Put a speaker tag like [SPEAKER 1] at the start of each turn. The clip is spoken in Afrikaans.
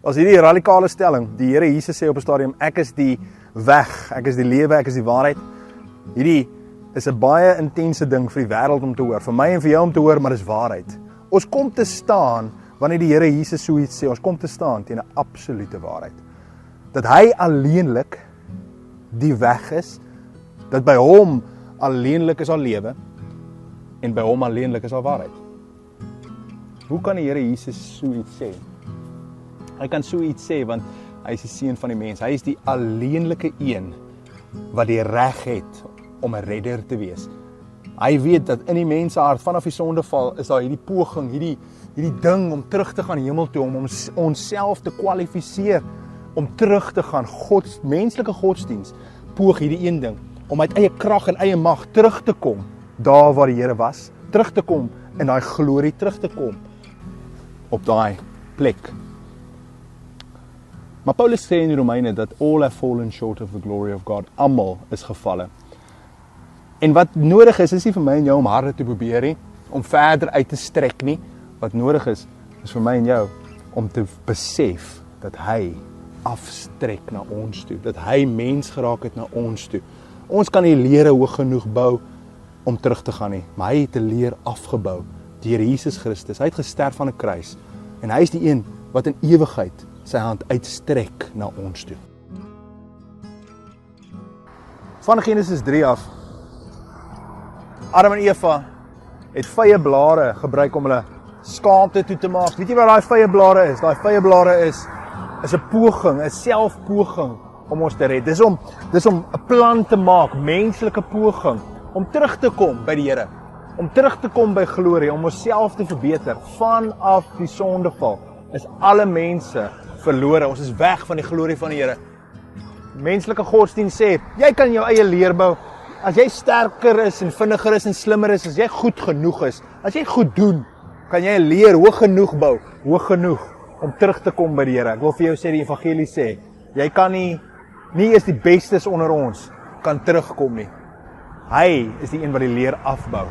[SPEAKER 1] As hierdie radikale stelling, die Here Jesus sê op 'n stadium, ek is die weg, ek is die lewe, ek is die waarheid. Hierdie is 'n baie intense ding vir die wêreld om te hoor, vir my en vir jou om te hoor, maar dis waarheid. Ons kom te staan, wanneer die Here Jesus so iets sê, ons kom te staan teen 'n absolute waarheid. Dat hy alleenlik die weg is, dat by hom alleenlik is al lewe, en by hom alleenlik is al waarheid. Hoe kan die Here Jesus so iets sê? Hy kan so iets sê, want hy is die seun van die mens. Hy is die alleenlike een, wat die reg het om 'n redder te wees. Hy weet dat in die mensehart, vanaf die sondeval, is daar hierdie poging, hierdie ding om terug te gaan hemel toe, om onsself te kwalifiseer, om terug te gaan. Menslike godsdiens poog hierdie een ding, om uit eie krag en eie mag terug te kom, daar waar die Here was, terug te kom in daai glorie, terug te kom op daai plek. Maar Paulus sê in die Romeine dat all have fallen short of the glory of God. Almal is gevalle. En wat nodig is nie vir my en jou om harde te probeer nie, om verder uit te strek nie. Wat nodig is vir my en jou om te besef dat hy afstrek na ons toe, dat hy mens geraak het na ons toe. Ons kan nie lere hoog genoeg bou om terug te gaan nie, maar hy het 'n leer afgebou deur Jesus Christus. Hy het gesterf aan 'n kruis en hy is die een wat in ewigheid sy hand uitstrek na ons toe. Van Genesis 3 af, Adam en Eva het vye blare gebruik om hulle skaamte toe te maak. Weet jy wat daai vye blare is? Daai vye blare is 'n poging, 'n selfpoging om ons te red. Dis om 'n plan te maak, menslike poging om terug te kom by die Here, om terug te kom by glorie, om onsself te verbeter. Vanaf die sondeval is alle mense verlore. Ons is weg van die glorie van die Here. Menslike godsdienst sê, jy kan jou eie leer bou. As jy sterker is en vinniger is en slimmer is, as jy goed genoeg is, as jy goed doen, kan jy 'n leer hoog genoeg bou, hoog genoeg om terug te kom by die Here. Ek wil vir jou sê, die evangelie sê, jy kan nie eens die bestes onder ons kan terugkom nie. Hy is die een wat die leer afbou.